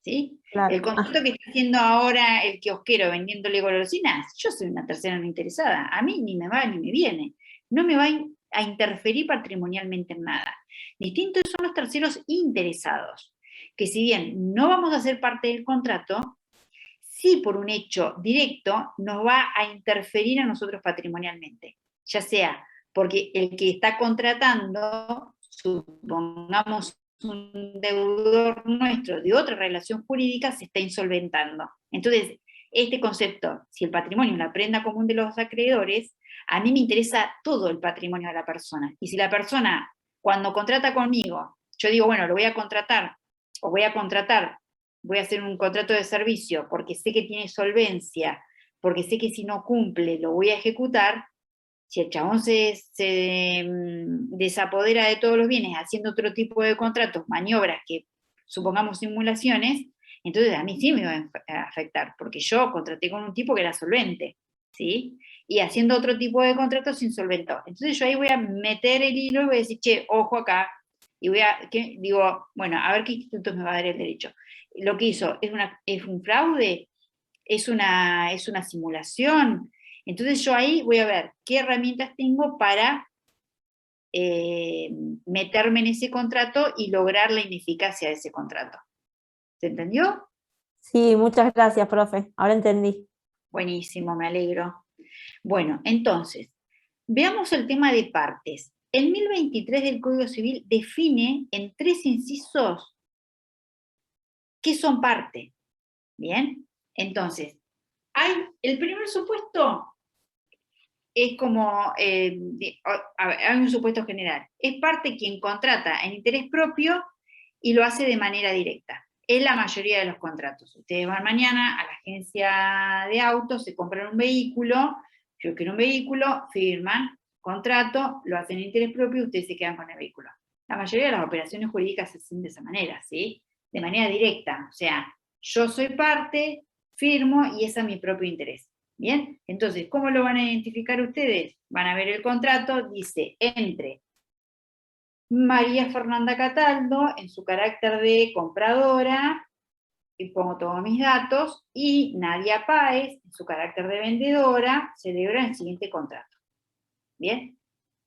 ¿sí? Claro. El contrato que está haciendo ahora el kiosquero vendiéndole golosinas, yo soy una tercera no interesada, a mí ni me va ni me viene, no me va a interferir patrimonialmente en nada. Distintos son los terceros interesados, que si bien no vamos a ser parte del contrato, sí por un hecho directo nos va a interferir a nosotros patrimonialmente, ya sea porque el que está contratando, supongamos un deudor nuestro de otra relación jurídica, se está insolventando. Entonces, este concepto, si el patrimonio es la prenda común de los acreedores, a mí me interesa todo el patrimonio de la persona. Y si la persona, cuando contrata conmigo, yo digo, bueno, lo voy a contratar, o voy a hacer un contrato de servicio porque sé que tiene solvencia, porque sé que si no cumple lo voy a ejecutar, si el chabón se desapodera de todos los bienes haciendo otro tipo de contratos, maniobras que supongamos simulaciones, entonces a mí sí me va a afectar, porque yo contraté con un tipo que era solvente, ¿sí? Y haciendo otro tipo de contratos se insolventó. Entonces yo ahí voy a meter el hilo y voy a decir, che, ojo acá, y digo, bueno, a ver qué institutos me va a dar el derecho. Lo que hizo es un fraude, es una simulación. Entonces yo ahí voy a ver qué herramientas tengo para meterme en ese contrato y lograr la ineficacia de ese contrato. ¿Se entendió? Sí, muchas gracias, profe. Ahora entendí. Buenísimo, me alegro. Bueno, entonces, veamos el tema de partes. El 1023 del Código Civil define en 3 incisos qué son parte. Bien, entonces, el primer supuesto es como, hay un supuesto general, es parte quien contrata en interés propio y lo hace de manera directa. Es la mayoría de los contratos. Ustedes van mañana a la agencia de autos, se compran un vehículo, yo quiero un vehículo, firman, contrato, lo hacen en interés propio y ustedes se quedan con el vehículo. La mayoría de las operaciones jurídicas se hacen de esa manera, ¿sí? De manera directa. O sea, yo soy parte, firmo y ese es mi propio interés. Bien, entonces, ¿cómo lo van a identificar ustedes? Van a ver el contrato, dice, entre María Fernanda Cataldo, en su carácter de compradora, y pongo todos mis datos, y Nadia Páez, en su carácter de vendedora, celebra el siguiente contrato. Bien,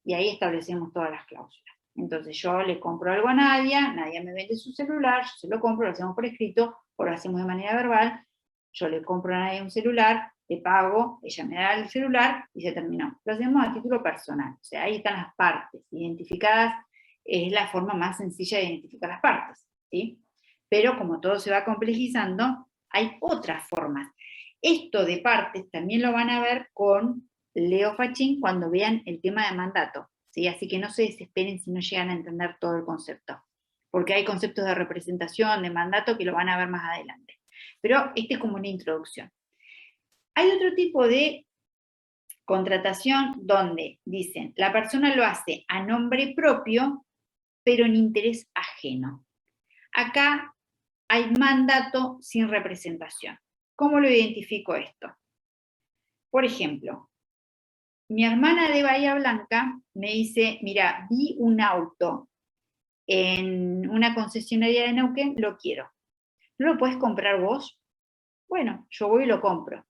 y ahí establecemos todas las cláusulas. Entonces yo le compro algo a Nadia, Nadia me vende su celular, yo se lo compro, lo hacemos por escrito, o lo hacemos de manera verbal, yo le compro a Nadia un celular, le pago, ella me da el celular y se terminó. Lo hacemos a título personal, o sea, ahí están las partes identificadas, es la forma más sencilla de identificar las partes, ¿sí? Pero como todo se va complejizando, hay otras formas. Esto de partes también lo van a ver con Leo Fachín cuando vean el tema de mandato, ¿sí? Así que no se desesperen si no llegan a entender todo el concepto, porque hay conceptos de representación, de mandato, que lo van a ver más adelante. Pero este es como una introducción. Hay otro tipo de contratación donde dicen, la persona lo hace a nombre propio, pero en interés ajeno. Acá hay mandato sin representación. ¿Cómo lo identifico esto? Por ejemplo, mi hermana de Bahía Blanca me dice, mira, vi un auto en una concesionaria de Neuquén, lo quiero. ¿No lo puedes comprar vos? Bueno, yo voy y lo compro.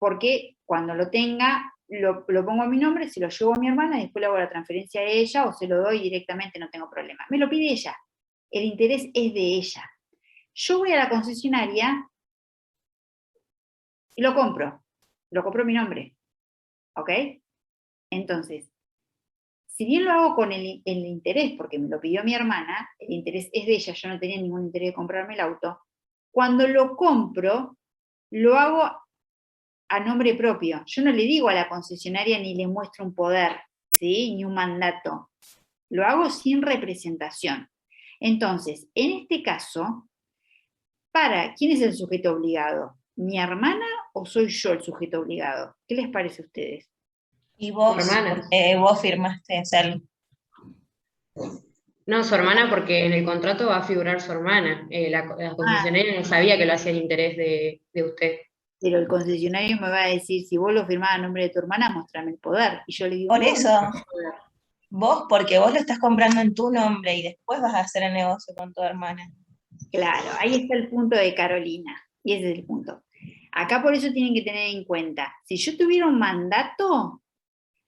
Porque cuando lo tenga, lo pongo a mi nombre, se lo llevo a mi hermana y después le hago la transferencia a ella o se lo doy directamente, no tengo problema. Me lo pide ella. El interés es de ella. Yo voy a la concesionaria y lo compro. Lo compro a mi nombre. ¿Ok? Entonces, si bien lo hago con el interés, porque me lo pidió mi hermana, el interés es de ella, yo no tenía ningún interés de comprarme el auto, cuando lo compro, lo hago a nombre propio. Yo no le digo a la concesionaria ni le muestro un poder, ¿sí? Ni un mandato. Lo hago sin representación. Entonces, en este caso, ¿quién es el sujeto obligado? ¿Mi hermana o soy yo el sujeto obligado? ¿Qué les parece a ustedes? Y vos, Hermana. porque vos firmaste hacerlo. No, su hermana, porque en el contrato va a figurar su hermana. La concesionaria no sabía que lo hacía en interés de usted. Pero el concesionario me va a decir, si vos lo firmás a nombre de tu hermana, mostrame el poder. Y yo le digo, Por ¿cómo eso, no tengo poder? vos, porque vos lo estás comprando en tu nombre y después vas a hacer el negocio con tu hermana. Claro, ahí está el punto de Carolina, y ese es el punto. Acá por eso tienen que tener en cuenta, si yo tuviera un mandato,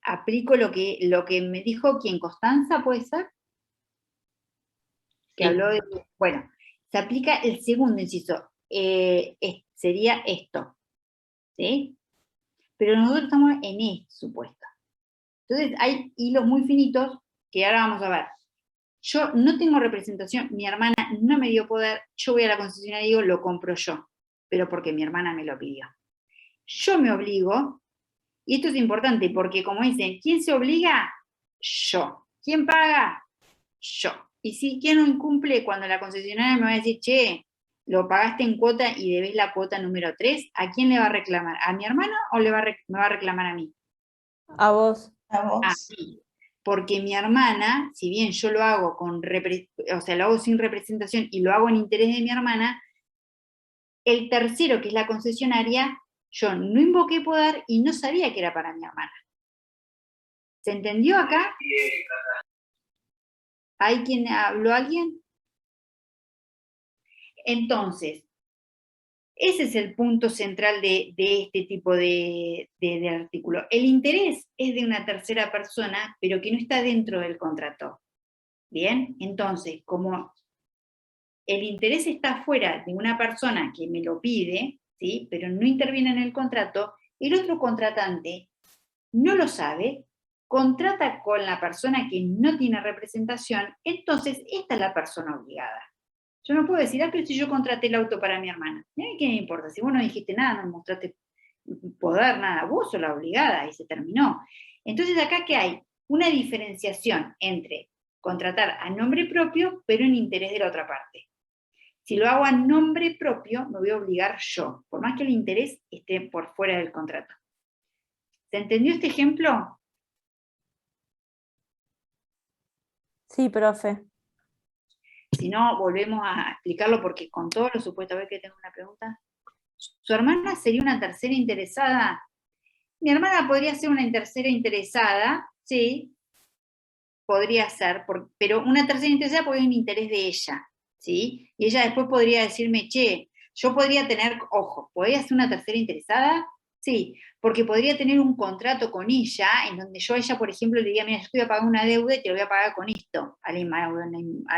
aplico lo que me dijo quien, Constanza, ¿puede ser? Que Sí. habló de, bueno, se aplica el segundo inciso, sería esto, ¿sí? Pero nosotros estamos en este supuesto. Entonces hay hilos muy finitos que ahora vamos a ver. Yo no tengo representación, mi hermana no me dio poder, yo voy a la concesionaria y digo, lo compro yo, pero porque mi hermana me lo pidió. Yo me obligo, y esto es importante porque como dicen, ¿quién se obliga? Yo. ¿Quién paga? Yo. Y si ¿quién no incumple cuando la concesionaria me va a decir, che, lo pagaste en cuota y debes la cuota número 3, ¿a quién le va a reclamar? ¿A mi hermana o me va a reclamar a mí? A vos. A vos. A mí. Porque mi hermana, si bien yo lo hago lo hago sin representación y lo hago en interés de mi hermana, el tercero, que es la concesionaria, yo no invoqué poder y no sabía que era para mi hermana. ¿Se entendió acá? ¿Hay quien habló alguien? Entonces, ese es el punto central de este tipo de artículo. El interés es de una tercera persona, pero que no está dentro del contrato. Bien, entonces, como el interés está fuera de una persona que me lo pide, ¿sí? Pero no interviene en el contrato, el otro contratante no lo sabe, contrata con la persona que no tiene representación, entonces esta es la persona obligada. Yo no puedo decir, pero si yo contraté el auto para mi hermana, ¿qué me importa? Si vos no dijiste nada, no mostraste poder, nada, vos sos la obligada y se terminó. Entonces acá que hay una diferenciación entre contratar a nombre propio, pero en interés de la otra parte. Si lo hago a nombre propio, me voy a obligar yo, por más que el interés esté por fuera del contrato. ¿Se entendió este ejemplo? Sí, profe. Si no, volvemos a explicarlo porque con todos los supuestos, a ver que tengo una pregunta. ¿Su hermana sería una tercera interesada? Mi hermana podría ser una tercera interesada, sí, podría ser, pero una tercera interesada porque hay un interés de ella, ¿sí? Y ella después podría decirme, che, yo podría tener, ojo, ¿podría ser una tercera interesada? Sí, porque podría tener un contrato con ella, en donde yo a ella, por ejemplo, le diría, mira, yo te voy a pagar una deuda y te lo voy a pagar con esto, a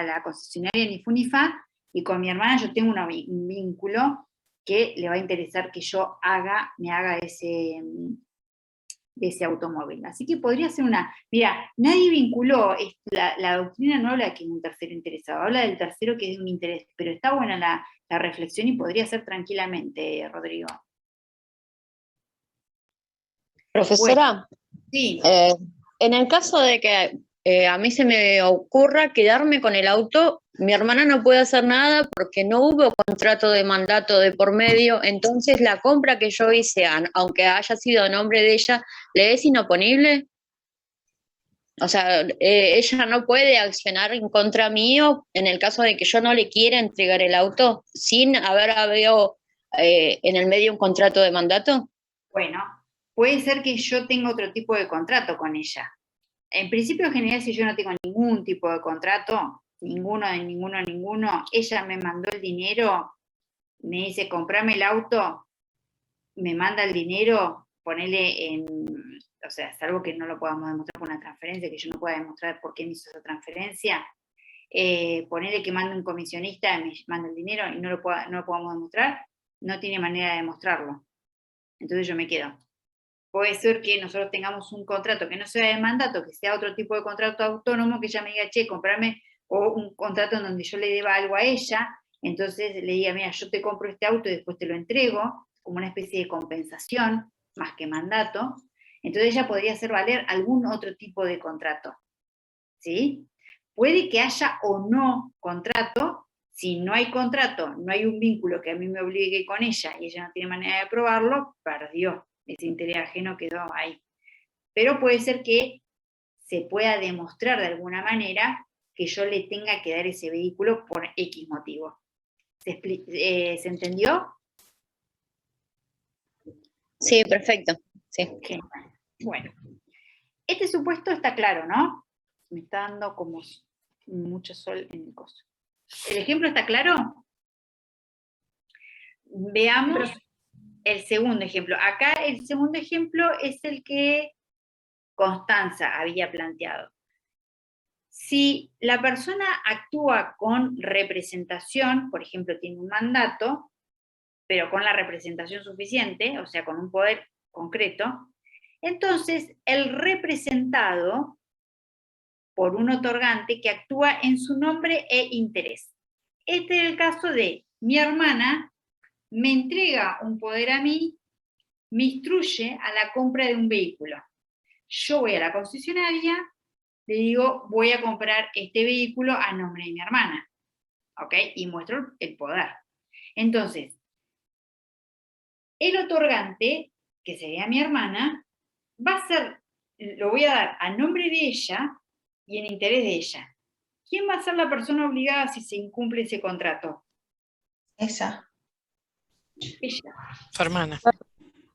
la concesionaria ni Funifa, y con mi hermana yo tengo un vínculo que le va a interesar que yo me haga ese automóvil. Así que podría ser mira, nadie vinculó, la doctrina no habla de que es un tercero interesado, habla del tercero que es de un interés, pero está buena la reflexión y podría ser tranquilamente, Rodrigo. Profesora, Sí, en el caso de que a mí se me ocurra quedarme con el auto, mi hermana no puede hacer nada porque no hubo contrato de mandato de por medio, entonces la compra que yo hice, aunque haya sido a nombre de ella, ¿le es inoponible? O sea, ella no puede accionar en contra mío en el caso de que yo no le quiera entregar el auto sin haber habido en el medio un contrato de mandato. bueno, puede ser que yo tenga otro tipo de contrato con ella. En principio general, si yo no tengo ningún tipo de contrato, ninguno, ella me mandó el dinero, me dice, comprame el auto, me manda el dinero, ponele o sea, salvo que no lo podamos demostrar por una transferencia, que yo no pueda demostrar por qué me hizo esa transferencia, ponele que manda un comisionista, me manda el dinero y no lo podamos demostrar, no tiene manera de demostrarlo. Entonces yo me quedo. Puede ser que nosotros tengamos un contrato que no sea de mandato, que sea otro tipo de contrato autónomo, que ella me diga, che, comprame, o un contrato en donde yo le deba algo a ella, entonces le diga, mira, yo te compro este auto y después te lo entrego, como una especie de compensación, más que mandato, entonces ella podría hacer valer algún otro tipo de contrato, ¿sí? Puede que haya o no contrato, si no hay contrato, no hay un vínculo que a mí me obligue con ella y ella no tiene manera de probarlo, perdió, ese interés ajeno quedó ahí. Pero puede ser que se pueda demostrar de alguna manera que yo le tenga que dar ese vehículo por X motivo. ¿Se entendió? Sí, perfecto. Sí. Bueno, este supuesto está claro, ¿no? Me está dando como mucho sol en el coso. ¿El ejemplo está claro? Veamos el segundo ejemplo. Acá el segundo ejemplo es el que Constanza había planteado. Si la persona actúa con representación, por ejemplo, tiene un mandato, pero con la representación suficiente, o sea, con un poder concreto, entonces el representado por un otorgante que actúa en su nombre e interés. Este es el caso de mi hermana me entrega un poder a mí, me instruye a la compra de un vehículo. Yo voy a la concesionaria, le digo, voy a comprar este vehículo a nombre de mi hermana, ¿ok? Y muestro el poder. Entonces, el otorgante, que sería mi hermana, va a ser, lo voy a dar a nombre de ella y en interés de ella. ¿Quién va a ser la persona obligada si se incumple ese contrato? Esa. Ella. Su hermana.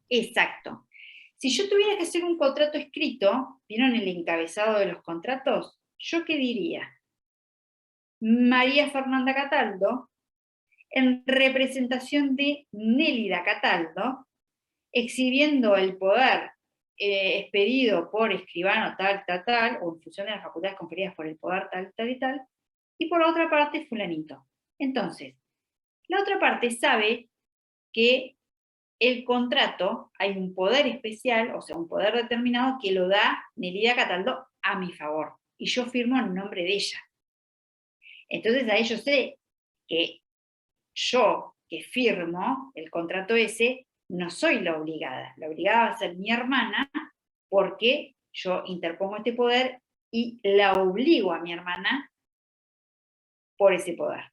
Exacto. Si yo tuviera que hacer un contrato escrito, ¿vieron el encabezado de los contratos? ¿Yo qué diría? María Fernanda Cataldo, en representación de Nélida Cataldo, exhibiendo el poder expedido por escribano tal, tal, tal, o en función de las facultades conferidas por el poder tal, tal y tal, y por la otra parte fulanito. Entonces, la otra parte sabe que el contrato, hay un poder especial, o sea, un poder determinado que lo da Nélida Cataldo a mi favor, y yo firmo en nombre de ella. Entonces ahí yo sé que yo que firmo el contrato ese, no soy la obligada va a ser mi hermana, porque yo interpongo este poder y la obligo a mi hermana por ese poder.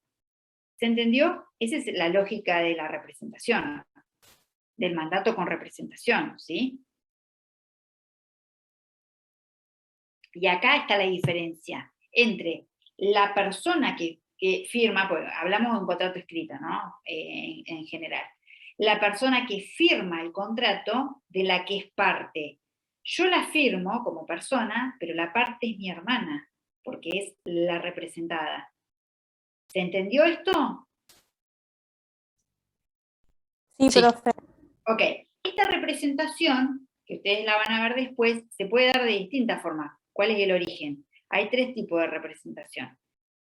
¿Se entendió? Esa es la lógica de la representación, del mandato con representación, ¿sí? Y acá está la diferencia entre la persona que firma, pues hablamos de un contrato escrito, ¿no? En general. La persona que firma el contrato de la que es parte. Yo la firmo como persona, pero la parte es mi hermana, porque es la representada. ¿Se entendió esto? Sí, Sí. profe. Ok, esta representación, que ustedes la van a ver después, se puede dar de distintas formas. ¿Cuál es el origen? Hay tres tipos de representación.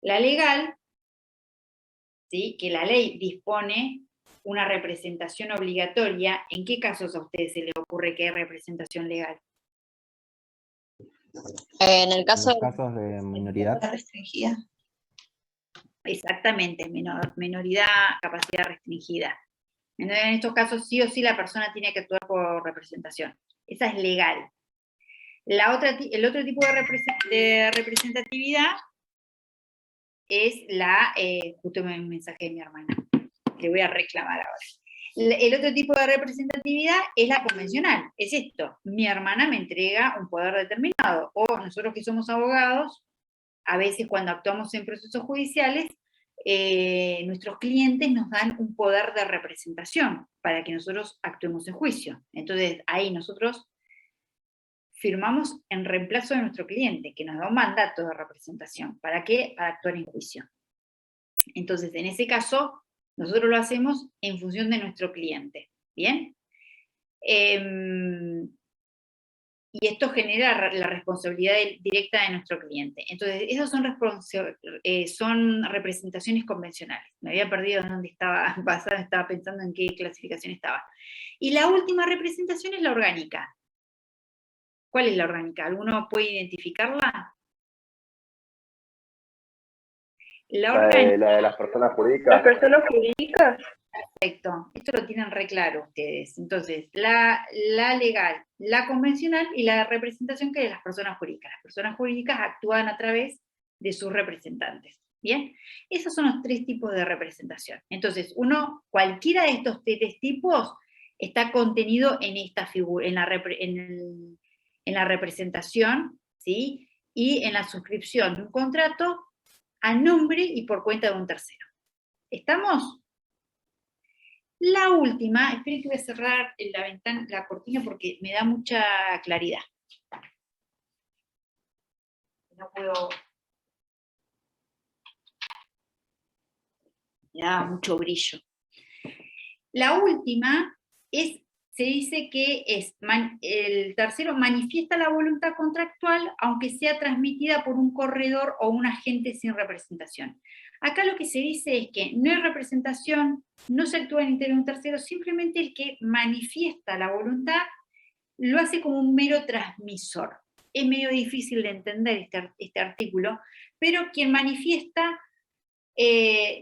La legal, ¿sí? Que la ley dispone una representación obligatoria. ¿En qué casos a ustedes se les ocurre que hay representación legal? En el caso En los casos de minoridad. Restringida. Exactamente, menoridad, capacidad restringida. En estos casos sí o sí la persona tiene que actuar por representación. Esa es legal. El otro tipo de representatividad es justo un mensaje de mi hermana, le voy a reclamar ahora. El otro tipo de representatividad es la convencional, es esto, mi hermana me entrega un poder determinado, o nosotros que somos abogados, a veces cuando actuamos en procesos judiciales, nuestros clientes nos dan un poder de representación para que nosotros actuemos en juicio. Entonces ahí nosotros firmamos en reemplazo de nuestro cliente, que nos da un mandato de representación. ¿Para qué? Para actuar en juicio. Entonces, en ese caso, nosotros lo hacemos en función de nuestro cliente. ¿Bien? Y esto genera la responsabilidad directa de nuestro cliente. Entonces, esas son representaciones convencionales. Me había perdido en dónde estaba basada, estaba pensando en qué clasificación estaba. Y la última representación es la orgánica. ¿Cuál es la orgánica? ¿Alguno puede identificarla? La de las personas jurídicas. Las personas jurídicas. Perfecto, esto lo tienen re claro ustedes. Entonces, la legal, la convencional y la representación que de las personas jurídicas. Las personas jurídicas actúan a través de sus representantes. ¿Bien? Esos son los tres tipos de representación. Entonces, cualquiera de estos tres tipos está contenido en esta figura, en la representación, ¿sí? Y en la suscripción de un contrato a nombre y por cuenta de un tercero. ¿Estamos? La última, esperen que voy a cerrar la cortina porque me da mucha claridad. No puedo... Me da mucho brillo. La última se dice que el tercero manifiesta la voluntad contractual, aunque sea transmitida por un corredor o un agente sin representación. Acá lo que se dice es que no hay representación, no se actúa en interés de un tercero, simplemente el que manifiesta la voluntad lo hace como un mero transmisor. Es medio difícil de entender este artículo, pero quien manifiesta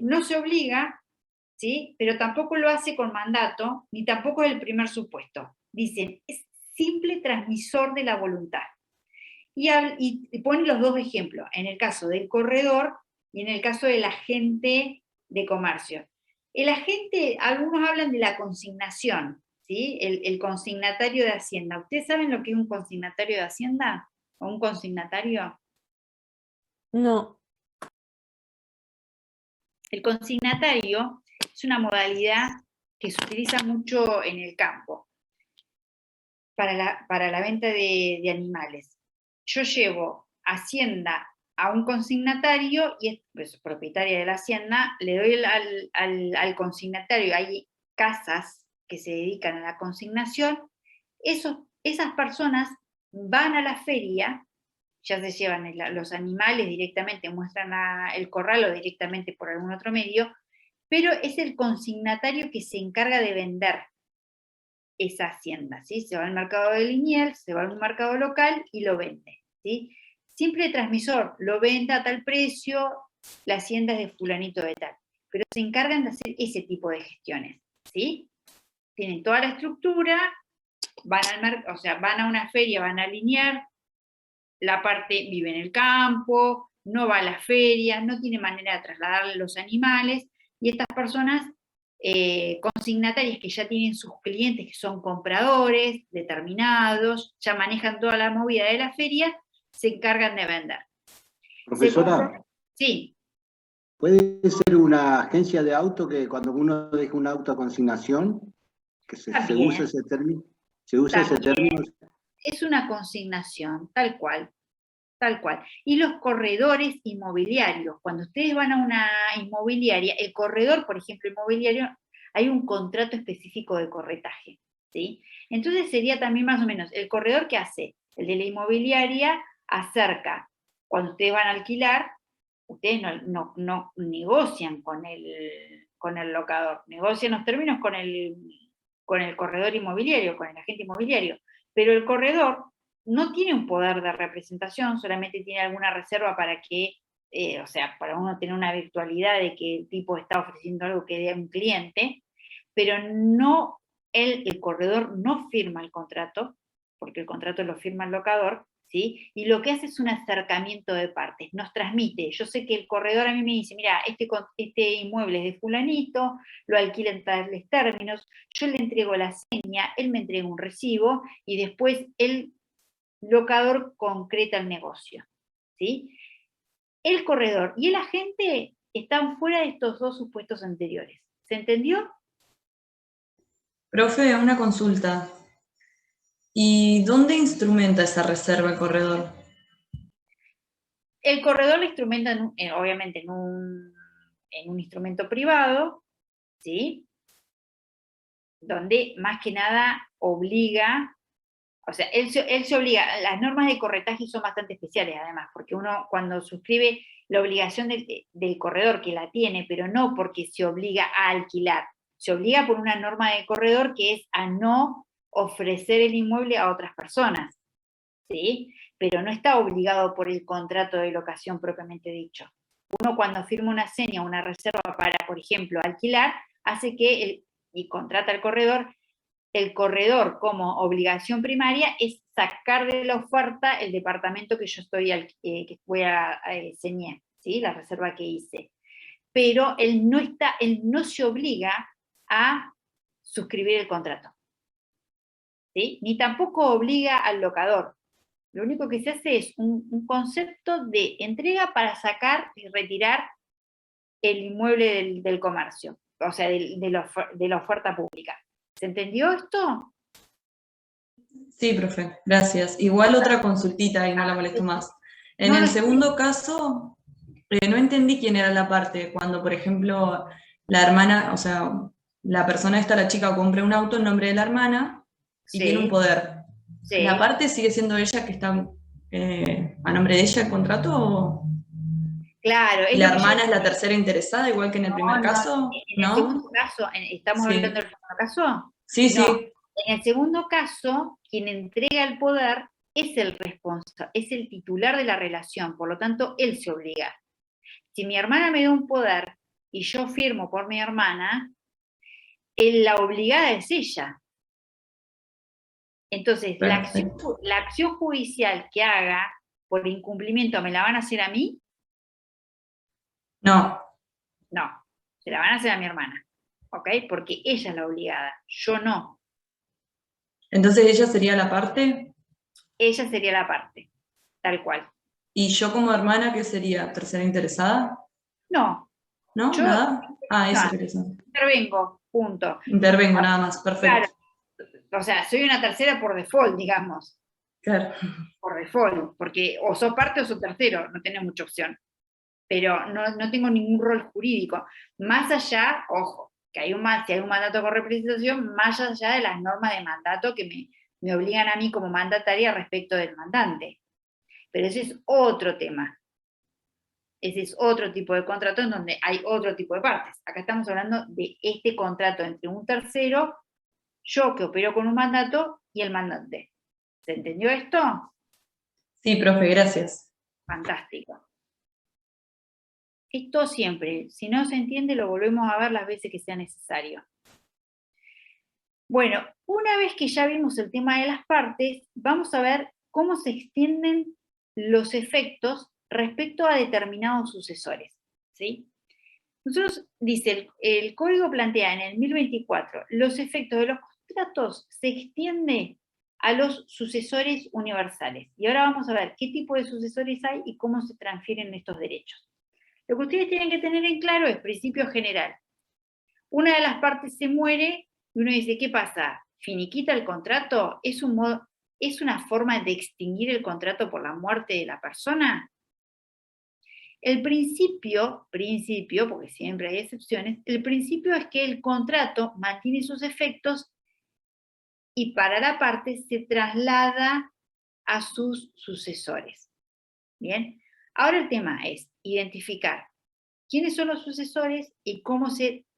no se obliga, ¿sí? Pero tampoco lo hace con mandato, ni tampoco es el primer supuesto. Dicen, es simple transmisor de la voluntad. Y ponen los dos ejemplos, en el caso del corredor y en el caso del agente de comercio. El agente, algunos hablan de la consignación, ¿sí? El consignatario de Hacienda. ¿Ustedes saben lo que es un consignatario de Hacienda? ¿O un consignatario? No. El consignatario es una modalidad que se utiliza mucho en el campo para la venta de animales. Yo llevo Hacienda a un consignatario y es propietaria de la Hacienda, le doy al consignatario, hay casas que se dedican a la consignación, esas personas van a la feria, ya se llevan los animales directamente, muestran el corral o directamente por algún otro medio, pero es el consignatario que se encarga de vender esa hacienda, ¿sí? Se va al mercado de Liniers, se va a un mercado local y lo vende, ¿sí? Siempre el transmisor lo vende a tal precio, la hacienda es de fulanito de tal, pero se encargan de hacer ese tipo de gestiones, ¿sí? Tienen toda la estructura, van a una feria, van a Liniers, la parte vive en el campo, no va a la feria, no tiene manera de trasladarle los animales, y estas personas consignatarias que ya tienen sus clientes que son compradores determinados, ya manejan toda la movida de la feria, se encargan de vender. Profesora, sí. ¿Puede ser una agencia de auto que cuando uno deja un auto a consignación, que se usa ese término? ¿Se usa ese término? Es una consignación, tal cual. Tal cual. Y los corredores inmobiliarios, cuando ustedes van a una inmobiliaria, el corredor, por ejemplo, inmobiliario, hay un contrato específico de corretaje, ¿sí? Entonces sería también más o menos, el corredor que hace, el de la inmobiliaria acerca, cuando ustedes van a alquilar, ustedes no negocian con el locador, negocian los términos con el corredor inmobiliario, con el agente inmobiliario, pero el corredor no tiene un poder de representación, solamente tiene alguna reserva para que, para uno tener una virtualidad de que el tipo está ofreciendo algo que dé a un cliente, pero no, el corredor no firma el contrato, porque el contrato lo firma el locador, ¿sí? Y lo que hace es un acercamiento de partes, nos transmite. Yo sé que el corredor a mí me dice, mira, este inmueble es de fulanito, lo alquila en tales términos, yo le entrego la seña, él me entrega un recibo, y después el locador concreta el negocio, ¿sí? El corredor y el agente están fuera de estos dos supuestos anteriores. ¿Se entendió? Profe, una consulta. ¿Y dónde instrumenta esa reserva el corredor? El corredor la instrumenta, obviamente, en un instrumento privado, ¿sí? Donde más que nada obliga, o sea, él se obliga, las normas de corretaje son bastante especiales además, porque uno cuando suscribe la obligación del corredor que la tiene, pero no porque se obliga a alquilar, se obliga por una norma de corredor que es a no ofrecer el inmueble a otras personas, ¿sí? Pero no está obligado por el contrato de locación propiamente dicho. Uno cuando firma una seña, una reserva para, por ejemplo, alquilar, hace que, y contrata al corredor, el corredor como obligación primaria es sacar de la oferta el departamento que yo que voy a señar, ¿sí? La reserva que hice. Pero él no se obliga a suscribir el contrato, ¿sí? Ni tampoco obliga al locador. Lo único que se hace es un concepto de entrega para sacar y retirar el inmueble del comercio, o sea, de la oferta pública. ¿Se entendió esto? Sí, profe, gracias. Igual otra consultita y no la molesto más. En el segundo caso, no entendí quién era la parte, cuando, por ejemplo, la hermana, o sea, la persona esta, la chica, compra un auto en nombre de la hermana y Sí, tiene un poder. sí. ¿La parte sigue siendo ella que está a nombre de ella el contrato? ¿O Claro, es la lo que yo hermana es la decía. tercera interesada, igual que en el primer caso? En el ¿No? segundo caso, ¿estamos Sí. hablando del segundo caso? Sí, No, sí. en el segundo caso, quien entrega el poder es el responsable, es el titular de la relación, por lo tanto, él se obliga. Si mi hermana me da un poder y yo firmo por mi hermana, la obligada es ella. Entonces, Perfecto. la acción judicial que haga por incumplimiento, ¿me la van a hacer a mí? No. No, se la van a hacer a mi hermana, ¿ok? Porque ella es la obligada, yo no. Entonces ella sería la parte, Ella sería la parte, tal cual. y yo como hermana, ¿qué sería? ¿Tercera interesada? No, ¿No? yo ¿Nada? Ah, eso no, quería saber. intervengo, punto. Intervengo nada más, Claro, perfecto. o sea, soy una tercera por default, digamos, Claro. por default, porque o sos parte o sos tercero, no tenés mucha opción. Pero no tengo ningún rol jurídico. Más allá, ojo, que si hay un mandato con representación, más allá de las normas de mandato que me obligan a mí como mandataria respecto del mandante. Pero ese es otro tema. Ese es otro tipo de contrato en donde hay otro tipo de partes. Acá estamos hablando de este contrato entre un tercero, yo que opero con un mandato y el mandante. ¿Se entendió esto? Sí, profe, gracias. Fantástico. Esto siempre, si no se entiende, lo volvemos a ver las veces que sea necesario. Bueno, una vez que ya vimos el tema de las partes, vamos a ver cómo se extienden los efectos respecto a determinados sucesores, ¿sí? Nosotros, dice, el código plantea en el 1024, los efectos de los contratos se extienden a los sucesores universales. Y ahora vamos a ver qué tipo de sucesores hay y cómo se transfieren estos derechos. Lo que ustedes tienen que tener en claro es principio general. Una de las partes se muere y uno dice, ¿qué pasa? ¿Finiquita el contrato? ¿Es una forma de extinguir el contrato por la muerte de la persona? El principio, porque siempre hay excepciones, el principio es que el contrato mantiene sus efectos y para la parte se traslada a sus sucesores. Bien, ahora el tema es identificar quiénes son los sucesores y cómo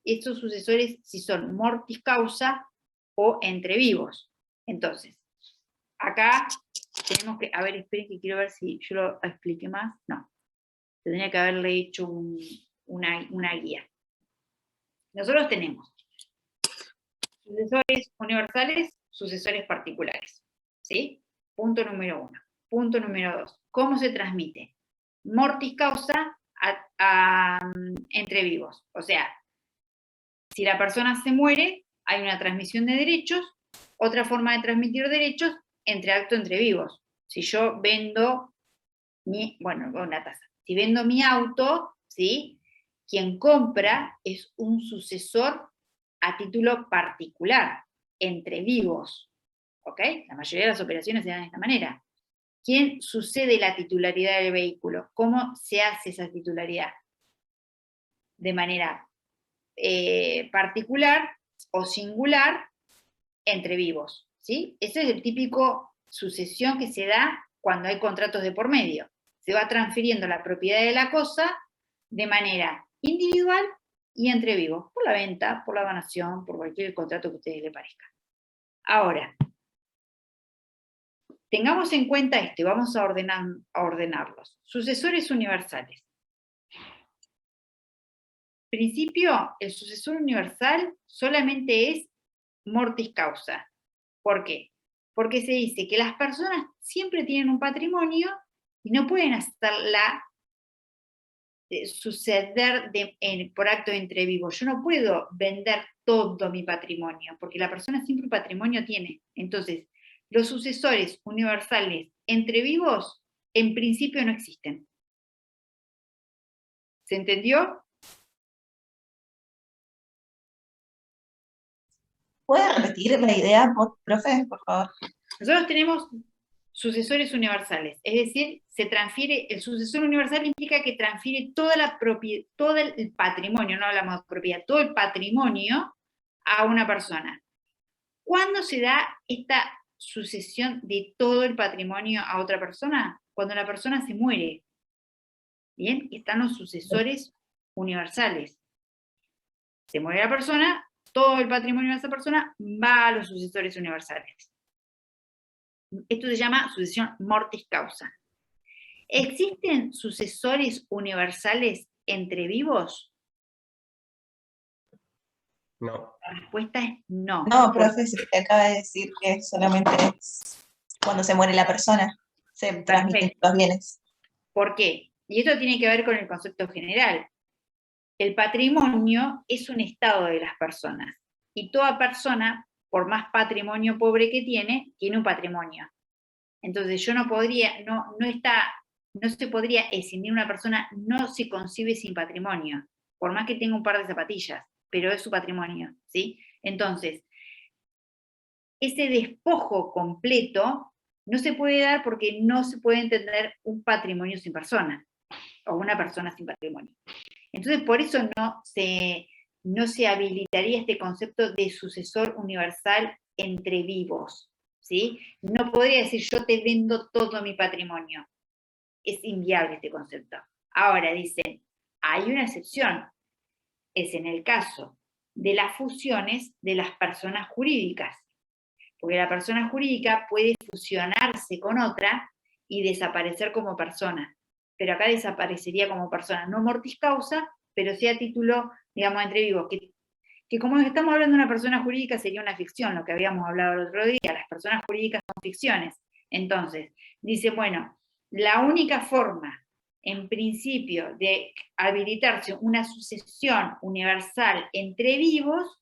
estos sucesores, si son mortis causa o entre vivos. Entonces, acá tenemos que, a ver, esperen que quiero ver si yo lo expliqué más. No, tendría que haberle hecho una guía. Nosotros tenemos sucesores universales, sucesores particulares. ¿Sí? Punto número 1. Punto número 2. ¿Cómo se transmite? Mortis causa entre vivos. O sea, si la persona se muere, hay una transmisión de derechos. Otra forma de transmitir derechos, entre vivos. Si yo vendo una tasa. Si vendo mi auto, ¿sí? Quien compra es un sucesor a título particular, entre vivos. ¿Ok? La mayoría de las operaciones se dan de esta manera. ¿Quién sucede la titularidad del vehículo? ¿Cómo se hace esa titularidad? De manera particular o singular entre vivos. ¿Sí? Ese es el típico sucesión que se da cuando hay contratos de por medio. Se va transfiriendo la propiedad de la cosa de manera individual y entre vivos, por la venta, por la donación, por cualquier contrato que a ustedes les parezca. Ahora, tengamos en cuenta esto y vamos a ordenarlos. Sucesores universales. En principio, el sucesor universal solamente es mortis causa. ¿Por qué? Porque se dice que las personas siempre tienen un patrimonio y no pueden hacerla suceder por acto entre vivos. Yo no puedo vender todo mi patrimonio, porque la persona siempre un patrimonio tiene. Entonces, los sucesores universales entre vivos, en principio no existen. ¿Se entendió? ¿Puede repetir la idea, profe, por favor? Nosotros tenemos sucesores universales, es decir, se transfiere, el sucesor universal implica que transfiere toda la propiedad, todo el patrimonio, no hablamos de propiedad, todo el patrimonio a una persona. ¿Cuándo se da esta sucesión de todo el patrimonio a otra persona? Cuando la persona se muere. ¿Bien? Están los sucesores universales. Se muere la persona, todo el patrimonio de esa persona va a los sucesores universales. Esto se llama sucesión mortis causa. ¿Existen sucesores universales entre vivos? No. La respuesta es no. No, profe, se te acaba de decir que solamente es cuando se muere la persona, se transmiten los bienes. ¿Por qué? Y esto tiene que ver con el concepto general. El patrimonio es un estado de las personas. Y toda persona, por más patrimonio pobre que tiene un patrimonio. Entonces yo no podría, no se podría escindir una persona, no se concibe sin patrimonio, por más que tenga un par de zapatillas, pero es su patrimonio, ¿sí? Entonces, ese despojo completo no se puede dar porque no se puede entender un patrimonio sin persona, o una persona sin patrimonio. Entonces, por eso no se habilitaría este concepto de sucesor universal entre vivos, ¿sí? No podría decir yo te vendo todo mi patrimonio. Es inviable este concepto. Ahora dicen, hay una excepción, es en el caso de las fusiones de las personas jurídicas, porque la persona jurídica puede fusionarse con otra y desaparecer como persona, pero acá desaparecería como persona, no mortis causa, pero sí a título, digamos, entre vivos, que como estamos hablando de una persona jurídica sería una ficción, lo que habíamos hablado el otro día, las personas jurídicas son ficciones. Entonces, dice, bueno, la única forma, en principio, de habilitarse una sucesión universal entre vivos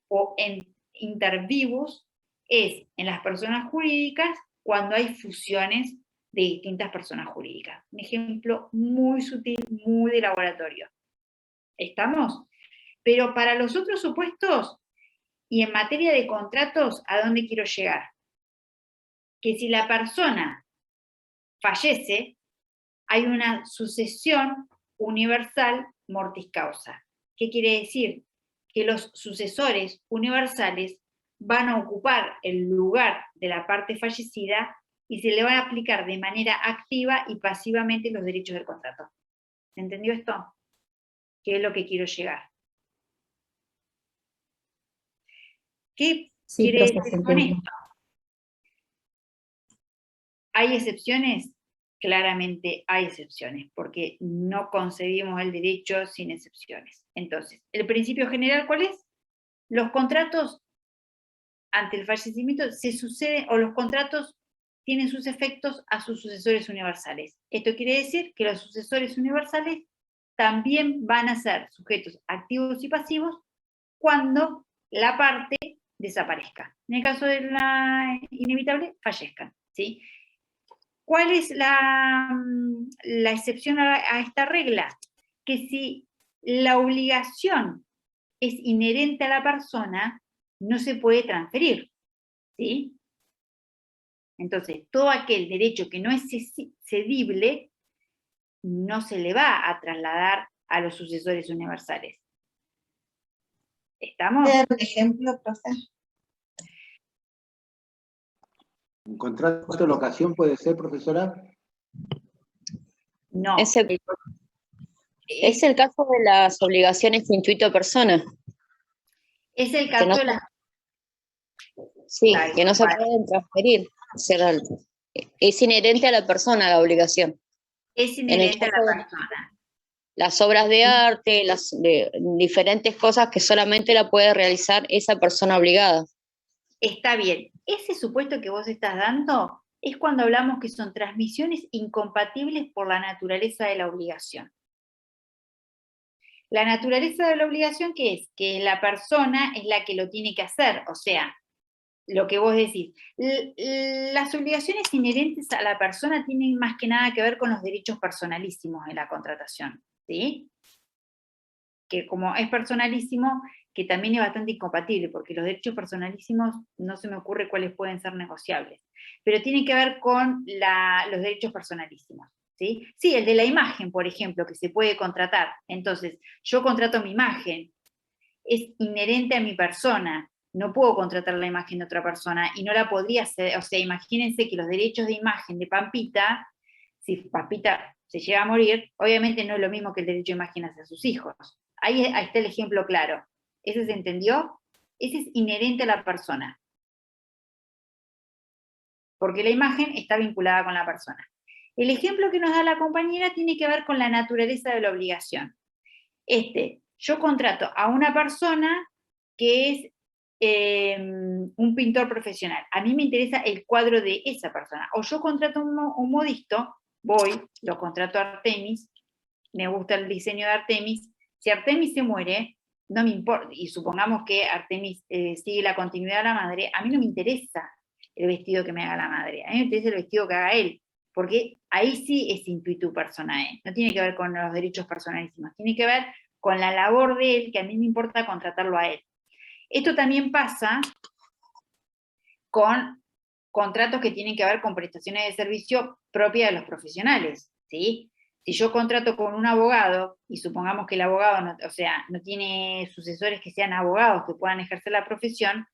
o en intervivos es en las personas jurídicas cuando hay fusiones de distintas personas jurídicas. Un ejemplo muy sutil, muy de laboratorio. ¿Estamos? Pero para los otros supuestos, y en materia de contratos, ¿a dónde quiero llegar? Que si la persona fallece, hay una sucesión universal mortis causa. ¿Qué quiere decir? Que los sucesores universales van a ocupar el lugar de la parte fallecida y se le van a aplicar de manera activa y pasivamente los derechos del contrato. ¿Entendió esto? ¿Qué es lo que quiero llegar? ¿Qué quiere decir con esto? ¿Hay excepciones? Claramente hay excepciones, porque no concebimos el derecho sin excepciones. Entonces, ¿el principio general cuál es? Los contratos ante el fallecimiento se suceden, o los contratos tienen sus efectos a sus sucesores universales. Esto quiere decir que los sucesores universales también van a ser sujetos activos y pasivos cuando la parte desaparezca. En el caso de la inevitable, fallezcan, ¿sí? ¿Cuál es la excepción a esta regla? Que si la obligación es inherente a la persona, no se puede transferir, ¿sí? Entonces, todo aquel derecho que no es cedible, no se le va a trasladar a los sucesores universales. ¿Estamos? ¿Puede dar un ejemplo, profe? ¿Un contrato de locación puede ser, profesora? No. Es el caso de las obligaciones intuito persona. Es el Que caso no, de las... sí, Tal que no se cual. pueden transferir. Es inherente a la persona la obligación. Es inherente a la persona. Las obras de arte, diferentes cosas que solamente la puede realizar esa persona obligada. Está bien. Ese supuesto que vos estás dando es cuando hablamos que son transmisiones incompatibles por la naturaleza de la obligación. La naturaleza de la obligación, ¿qué es? Que la persona es la que lo tiene que hacer, o sea, lo que vos decís. Las obligaciones inherentes a la persona tienen más que nada que ver con los derechos personalísimos de la contratación, ¿sí? Que como es personalísimo, que también es bastante incompatible, porque los derechos personalísimos no se me ocurre cuáles pueden ser negociables, pero tiene que ver con los derechos personalísimos, ¿sí? Sí, el de la imagen, por ejemplo, que se puede contratar. Entonces, yo contrato mi imagen, es inherente a mi persona. No puedo contratar la imagen de otra persona y no la podría hacer. O sea, imagínense que los derechos de imagen de Pampita, si Pampita se llega a morir, obviamente no es lo mismo que el derecho de imagen hacia sus hijos. Ahí está el ejemplo claro. ¿Ese se entendió? Ese es inherente a la persona. Porque la imagen está vinculada con la persona. El ejemplo que nos da la compañera tiene que ver con la naturaleza de la obligación. Yo contrato a una persona que es un pintor profesional. A mí me interesa el cuadro de esa persona. O yo contrato a un modisto, lo contrato a Artemis, me gusta el diseño de Artemis. Si Artemis se muere, no me importa, y supongamos que Artemis sigue la continuidad de la madre, a mí no me interesa el vestido que me haga la madre, a mí me interesa el vestido que haga él, porque ahí sí es intuitu personae, no tiene que ver con los derechos personalísimos, tiene que ver con la labor de él, que a mí me importa contratarlo a él. Esto también pasa con contratos que tienen que ver con prestaciones de servicio propias de los profesionales, ¿sí? Si yo contrato con un abogado, y supongamos que el abogado no tiene sucesores que sean abogados que puedan ejercer la profesión,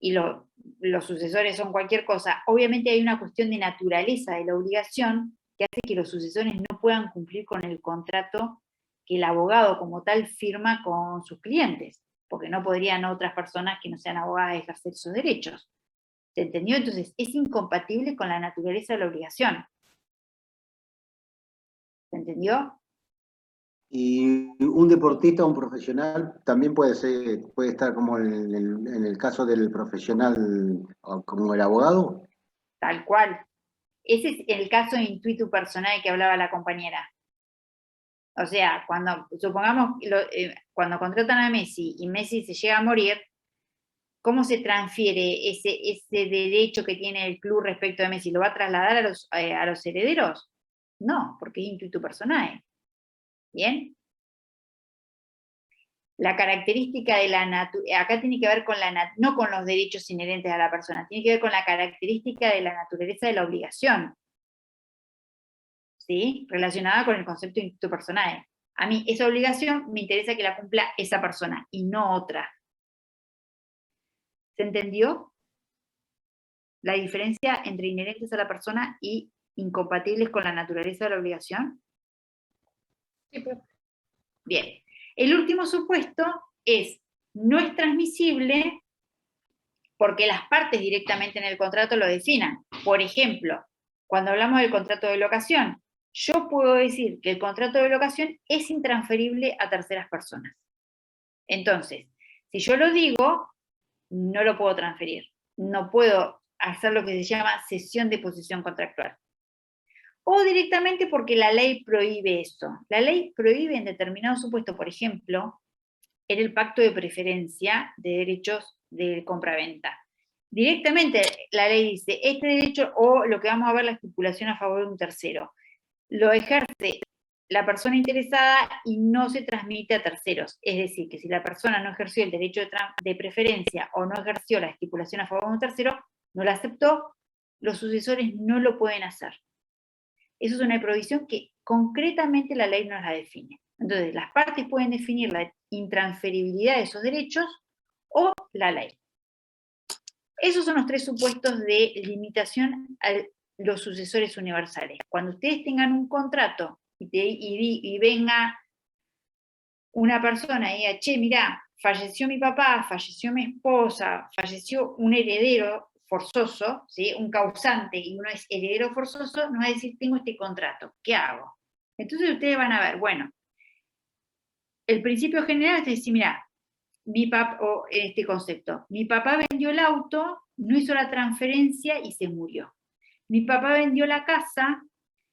y los sucesores son cualquier cosa, obviamente hay una cuestión de naturaleza de la obligación que hace que los sucesores no puedan cumplir con el contrato que el abogado como tal firma con sus clientes, porque no podrían otras personas que no sean abogadas ejercer esos derechos. ¿Se entendió? Entonces, es incompatible con la naturaleza de la obligación. ¿Se entendió? Y un deportista, un profesional, también puede estar como en el caso del profesional, como el abogado. Tal cual. Ese es el caso de intuitu personae que hablaba la compañera. O sea, supongamos, cuando contratan a Messi y Messi se llega a morir, ¿cómo se transfiere ese derecho que tiene el club respecto de Messi? ¿Lo va a trasladar a los herederos? No, porque es intuitu personae. ¿Bien? La característica de acá tiene que ver con no con los derechos inherentes a la persona, tiene que ver con la característica de la naturaleza de la obligación, ¿sí? Relacionada con el concepto de intuitu personae. A mí esa obligación me interesa que la cumpla esa persona y no otra. ¿Se entendió? La diferencia entre inherentes a la persona y incompatibles con la naturaleza de la obligación. Sí, pues. Bien. El último supuesto no es transmisible porque las partes directamente en el contrato lo definan. Por ejemplo, cuando hablamos del contrato de locación, yo puedo decir que el contrato de locación es intransferible a terceras personas. Entonces, si yo lo digo, no lo puedo transferir. No puedo hacer lo que se llama cesión de posesión contractual. O directamente porque la ley prohíbe eso. La ley prohíbe en determinados supuestos, por ejemplo, en el pacto de preferencia de derechos de compraventa. Directamente la ley dice, este derecho, o lo que vamos a ver, la estipulación a favor de un tercero, lo ejerce la persona interesada y no se transmite a terceros. Es decir, que si la persona no ejerció el derecho de preferencia o no ejerció la estipulación a favor de un tercero, no la aceptó, los sucesores no lo pueden hacer. Eso es una prohibición que concretamente la ley nos la define. Entonces, las partes pueden definir la intransferibilidad de esos derechos o la ley. Esos son los tres supuestos de limitación a los sucesores universales. Cuando ustedes tengan un contrato y venga una persona y diga, che, mirá, falleció mi papá, falleció mi esposa, falleció un heredero forzoso, ¿sí? Un causante y uno es heredero forzoso, nos va a decir, tengo este contrato, ¿qué hago? Entonces ustedes van a ver, bueno, el principio general es decir, mira, este concepto, mi papá vendió el auto, no hizo la transferencia y se murió. Mi papá vendió la casa,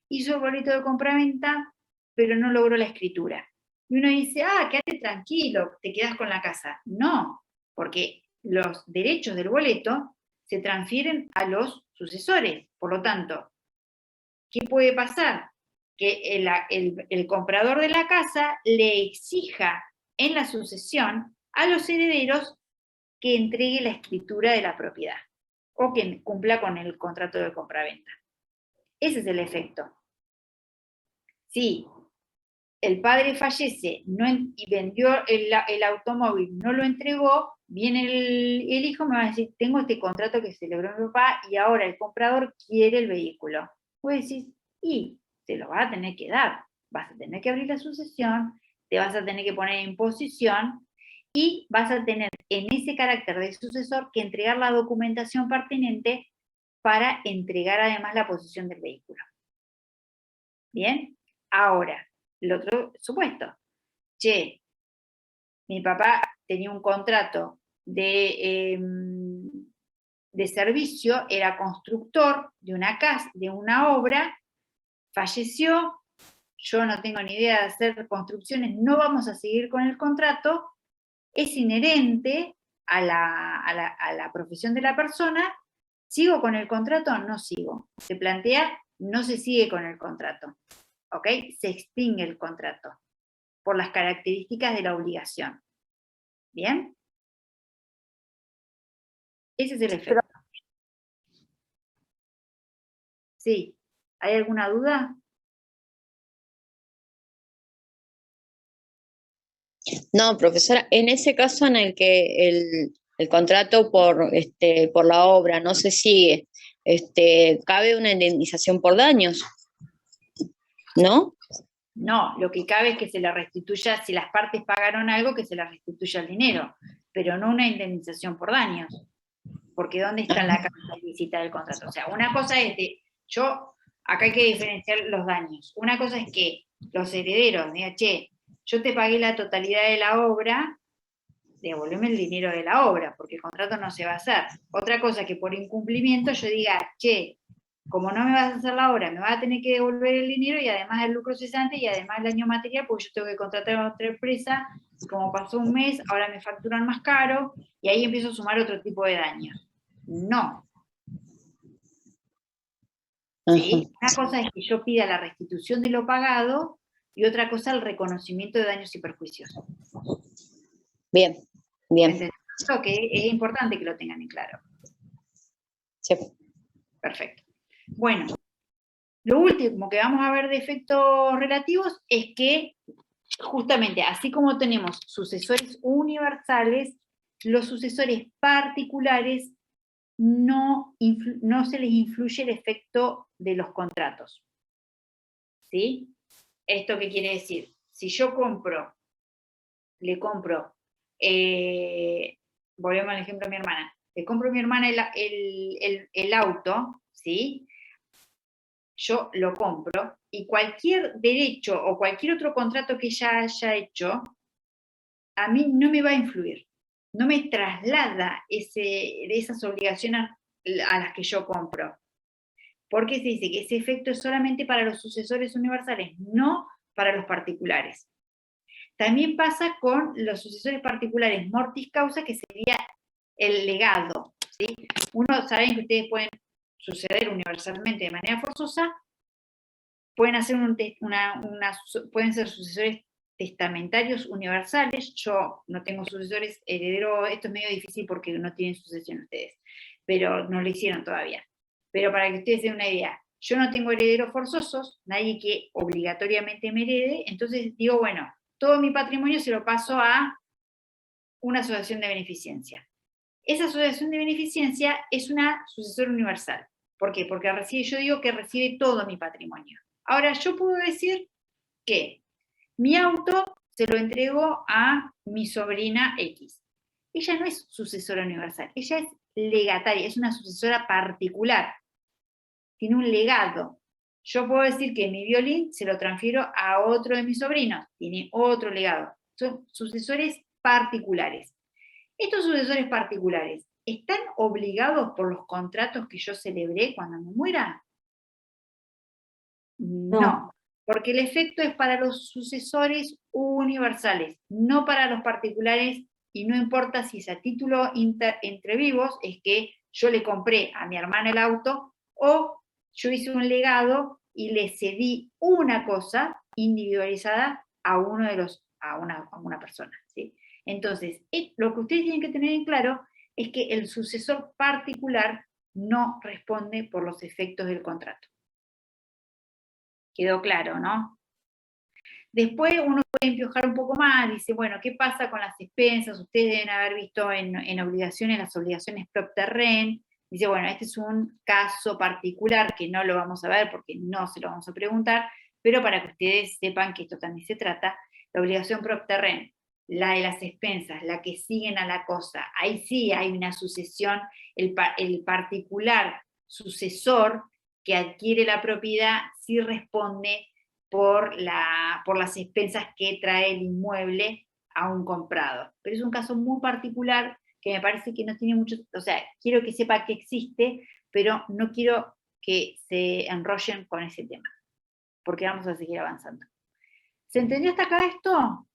hizo el boleto de compraventa, pero no logró la escritura. Y uno dice, quédate tranquilo, te quedas con la casa. No, porque los derechos del boleto se transfieren a los sucesores. Por lo tanto, ¿qué puede pasar? Que el comprador de la casa le exija en la sucesión a los herederos que entregue la escritura de la propiedad o que cumpla con el contrato de compraventa. Ese es el efecto. Sí, el padre fallece y vendió el automóvil, no lo entregó, viene el hijo, me va a decir, tengo este contrato que celebró mi papá y ahora el comprador quiere el vehículo. Vos decís, y se lo vas a tener que dar, vas a tener que abrir la sucesión, te vas a tener que poner en posición y vas a tener en ese carácter de sucesor que entregar la documentación pertinente para entregar además la posesión del vehículo. ¿Bien? Ahora, el otro supuesto. Che, mi papá tenía un contrato de servicio, era constructor de una casa, de una obra, falleció, yo no tengo ni idea de hacer construcciones, no vamos a seguir con el contrato, es inherente a la profesión de la persona, ¿sigo con el contrato o no sigo? Se plantea, no se sigue con el contrato, ¿ok? Se extingue el contrato por las características de la obligación. ¿Bien? Ese es el efecto. Sí. ¿Hay alguna duda? No, profesora, en ese caso en el que el contrato por la obra no se sigue, cabe una indemnización por daños, ¿no? No, lo que cabe es que se le restituya, si las partes pagaron algo, que se le restituya el dinero, pero no una indemnización por daños. Porque ¿dónde está la causa ilícita del contrato? O sea, una cosa es acá hay que diferenciar los daños. Una cosa es que los herederos digan, che, yo te pagué la totalidad de la obra, devolveme el dinero de la obra, porque el contrato no se va a hacer. Otra cosa es que por incumplimiento yo diga, che, como no me vas a hacer la obra, me vas a tener que devolver el dinero y además el lucro cesante y además el daño material, porque yo tengo que contratar a otra empresa, y como pasó un mes, ahora me facturan más caro, y ahí empiezo a sumar otro tipo de daños. No. ¿Sí? Una cosa es que yo pida la restitución de lo pagado y otra cosa el reconocimiento de daños y perjuicios. Bien, bien. Esto que es importante que lo tengan en claro. Sí. Perfecto. Bueno, lo último que vamos a ver de efectos relativos es que justamente así como tenemos sucesores universales, los sucesores particulares no se les influye el efecto de los contratos. ¿Sí? ¿Esto qué quiere decir? Si yo le compro, volvemos al ejemplo de mi hermana, le compro a mi hermana el auto, ¿sí? Yo lo compro y cualquier derecho o cualquier otro contrato que ella haya hecho, a mí no me va a influir, no me traslada esas obligaciones a las que yo compro. Porque se dice que ese efecto es solamente para los sucesores universales, no para los particulares. También pasa con los sucesores particulares mortis causa, que sería el legado, ¿sí? Saben que ustedes pueden suceder universalmente de manera forzosa, pueden hacer pueden ser sucesores testamentarios universales. Yo no tengo sucesores herederos, esto es medio difícil porque no tienen sucesión ustedes, pero no lo hicieron todavía. Pero para que ustedes den una idea, yo no tengo herederos forzosos, nadie que obligatoriamente me herede, entonces digo, bueno, todo mi patrimonio se lo paso a una asociación de beneficencia. Esa asociación de beneficencia es una sucesora universal. ¿Por qué? Porque yo digo que recibe todo mi patrimonio. Ahora, yo puedo decir que mi auto se lo entrego a mi sobrina X. Ella no es sucesora universal, ella es legataria, es una sucesora particular. Tiene un legado. Yo puedo decir que mi violín se lo transfiero a otro de mis sobrinos, tiene otro legado. Son sucesores particulares. Estos sucesores particulares, ¿están obligados por los contratos que yo celebré cuando me muera? No, porque el efecto es para los sucesores universales, no para los particulares, y no importa si es a título entre vivos, es que yo le compré a mi hermana el auto, o yo hice un legado y le cedí una cosa individualizada a una persona, ¿sí? Entonces, lo que ustedes tienen que tener en claro es que el sucesor particular no responde por los efectos del contrato. ¿Quedó claro, no? Después uno puede empiojar un poco más, dice, bueno, ¿qué pasa con las expensas? Ustedes deben haber visto en obligaciones, las obligaciones propterren. Dice, bueno, este es un caso particular que no lo vamos a ver porque no se lo vamos a preguntar, pero para que ustedes sepan que esto también se trata, la obligación propterren, la de las expensas, la que siguen a la cosa, ahí sí hay una sucesión, el particular sucesor que adquiere la propiedad sí responde por las expensas que trae el inmueble a un comprado. Pero es un caso muy particular que me parece que no tiene mucho, o sea, quiero que sepa que existe, pero no quiero que se enrollen con ese tema, porque vamos a seguir avanzando. ¿Se entendió hasta acá esto?